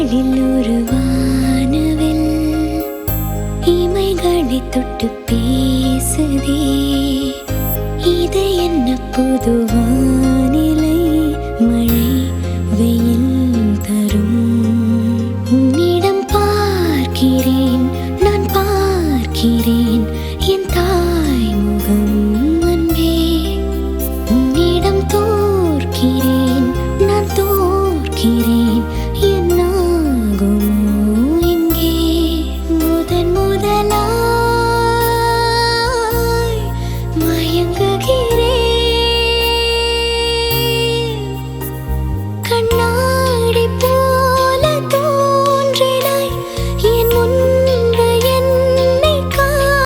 இதழில் ஒரு வானவில் இமைகளை தொட்டு பேசுதே. இது என்ன புது வானிலை? மழை வெயில் தரும். உன்னிடம் பார்க்கிறேன், நான் பார்க்கிறேன் என்